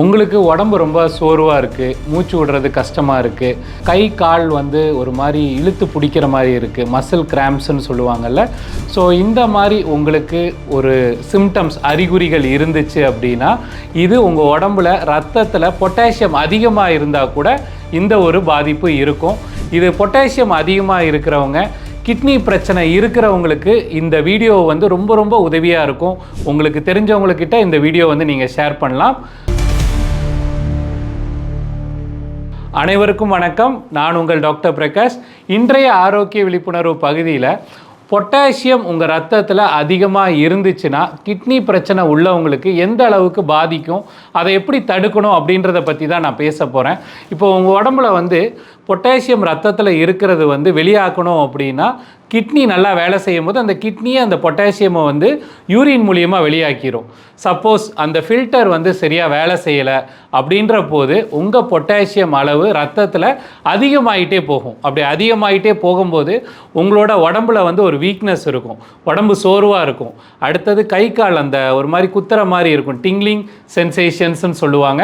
உங்களுக்கு உடம்பு ரொம்ப சோர்வாக இருக்குது, மூச்சு விடுறது கஷ்டமாக இருக்குது, கை கால் வந்து ஒரு மாதிரி இழுத்து பிடிக்கிற மாதிரி இருக்குது, மசில் கிராம்ப்ஸ்ன்னு சொல்லுவாங்கள்ல. ஸோ இந்த மாதிரி உங்களுக்கு ஒரு சிம்டம்ஸ் அறிகுறிகள் இருந்துச்சு அப்படின்னா இது உங்கள் உடம்புல ரத்தத்தில் பொட்டாசியம் அதிகமாக இருந்தால் கூட இந்த ஒரு பாதிப்பு இருக்கும். இது பொட்டாசியம் அதிகமாக இருக்கிறவங்க, கிட்னி பிரச்சனை இருக்கிறவங்களுக்கு இந்த வீடியோ வந்து ரொம்ப ரொம்ப உதவியாக இருக்கும். உங்களுக்கு தெரிஞ்சவங்கக்கிட்ட இந்த வீடியோ வந்து நீங்கள் ஷேர் பண்ணலாம். அனைவருக்கும் வணக்கம். நான் உங்கள் டாக்டர் பிரகாஷ். இன்றைய ஆரோக்கிய விழிப்புணர்வு பகுதியில் பொட்டாசியம் உங்கள் ரத்தத்தில் அதிகமாக இருந்துச்சுன்னா கிட்னி பிரச்சனை உள்ளவங்களுக்கு எந்த அளவுக்கு பாதிக்கும், அதை எப்படி தடுக்கணும் அப்படின்றத பற்றி தான் நான் பேச போகிறேன். இப்போ உங்கள் உடம்புல வந்து பொட்டாசியம் ரத்தத்தில் இருக்கிறது வந்து வெளியாக்கணும் அப்படின்னா கிட்னி நல்லா வேலை செய்யும் போது அந்த கிட்னியை அந்த பொட்டாசியமை வந்து யூரின் மூலியமாக வெளியாக்கிடும். சப்போஸ் அந்த ஃபில்டர் வந்து சரியாக வேலை செய்யலை அப்படின்ற போது உங்கள் பொட்டாசியம் அளவு ரத்தத்தில் அதிகமாகிட்டே போகும். அப்படி அதிகமாகிட்டே போகும்போது உங்களோட உடம்புல வந்து ஒரு வீக்னஸ் இருக்கும், உடம்பு சோர்வாக இருக்கும். அடுத்தது கை கால் அந்த ஒரு மாதிரி குத்துற மாதிரி இருக்கும், டிங்லிங் சென்சேஷன்ஸ்ன்னு சொல்லுவாங்க.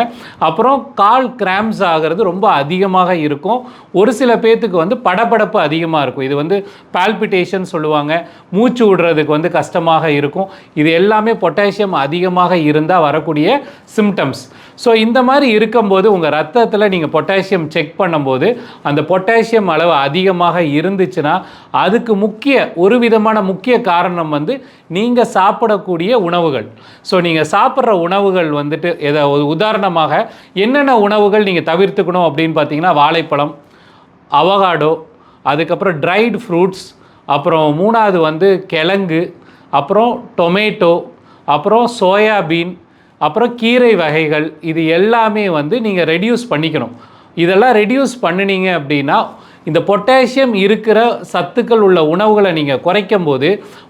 அப்புறம் கால் கிராம்ப்ஸ் ஆகிறது ரொம்ப அதிகமாக இருக்கும். ஒரு சில பேர்த்துக்கு வந்து படபடப்பு அதிகமாக இருக்கும். இது வந்து பால்பிட்டேஷன் சொல்லுவாங்க. மூச்சு விடுறதுக்கு வந்து கஷ்டமாக இருக்கும். இது எல்லாமே பொட்டாசியம் அதிகமாக இருந்தால் வரக்கூடிய சிம்டம்ஸ். ஸோ இந்த மாதிரி இருக்கும்போது உங்கள் ரத்தத்தில் நீங்கள் பொட்டாசியம் செக் பண்ணும்போது அந்த பொட்டாசியம் அளவு அதிகமாக இருந்துச்சுன்னா அதுக்கு ஒரு விதமான முக்கிய காரணம் வந்து நீங்கள் சாப்பிடக்கூடிய உணவுகள். ஸோ நீங்கள் சாப்பிட்ற உணவுகள் வந்துட்டு உதாரணமாக என்னென்ன உணவுகள் நீங்கள் தவிர்த்துக்கணும் அப்படின்னு பார்த்தீங்கன்னா வாழைப்பழம், அவகாடோ, அதுக்கப்புறம் ட்ரைடு ஃப்ரூட்ஸ், அப்புறம் மூணாவது வந்து கிழங்கு, அப்புறம் டொமேட்டோ, அப்புறம் சோயாபீன், அப்புறம் கீரை வகைகள். இது எல்லாமே வந்து நீங்கள் ரெடியூஸ் பண்ணிக்கணும். இதெல்லாம் ரெடியூஸ் பண்ணினீங்க அப்படின்னா இந்த பொட்டாசியம் இருக்கிற சத்துக்கள் உள்ள உணவுகளை நீங்கள் குறைக்கும் போது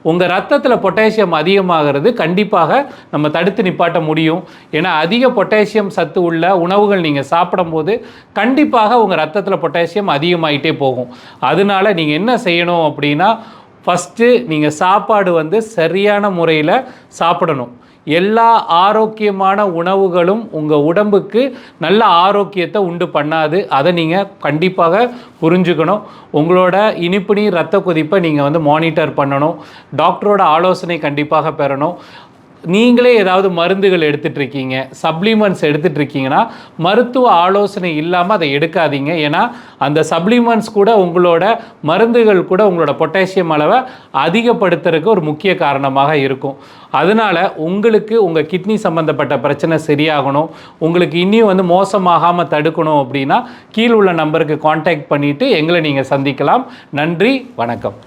உங்கள் ரத்தத்தில் பொட்டாசியம் அதிகமாகிறது கண்டிப்பாக நம்ம தடுத்து நிப்பாட்ட முடியும். ஏன்னா அதிக பொட்டாசியம் சத்து உள்ள உணவுகள் நீங்கள் சாப்பிடும்போது கண்டிப்பாக உங்கள் ரத்தத்தில் பொட்டாசியம் அதிகமாகிட்டே போகும். அதனால நீங்கள் என்ன செய்யணும் அப்படின்னா ஃபஸ்ட்டு நீங்கள் சாப்பாடு வந்து சரியான முறையில் சாப்பிடணும். எல்லா ஆரோக்கியமான உணவுகளும் உங்கள் உடம்புக்கு நல்ல ஆரோக்கியத்தை உண்டு பண்ணாது. அதை நீங்கள் கண்டிப்பாக புரிஞ்சுக்கணும். உங்களோட இனிப்பு நீர் ரத்த கொதிப்பை நீங்கள் வந்து மானிட்டர் பண்ணணும். டாக்டரோட ஆலோசனை கண்டிப்பாக பெறணும். நீங்களே ஏதாவது மருந்துகள் எடுத்துகிட்ருக்கீங்க, சப்ளிமெண்ட்ஸ் எடுத்துகிட்ருக்கீங்கன்னா மருத்துவ ஆலோசனை இல்லாமல் அதை எடுக்காதீங்க. ஏன்னா அந்த சப்ளிமெண்ட்ஸ் கூட உங்களோட மருந்துகள் கூட உங்களோட பொட்டாசியம் அளவை அதிகப்படுத்துறதுக்கு ஒரு முக்கிய காரணமாக இருக்கும். அதனால் உங்களுக்கு உங்கள் கிட்னி சம்மந்தப்பட்ட பிரச்சனை சரியாகணும், உங்களுக்கு இன்னும் வந்து மோசமாகாமல் தடுக்கணும் அப்படின்னா கீழே உள்ள நம்பருக்கு கான்டாக்ட் பண்ணிவிட்டு எங்களை நீங்கள் சந்திக்கலாம். நன்றி, வணக்கம்.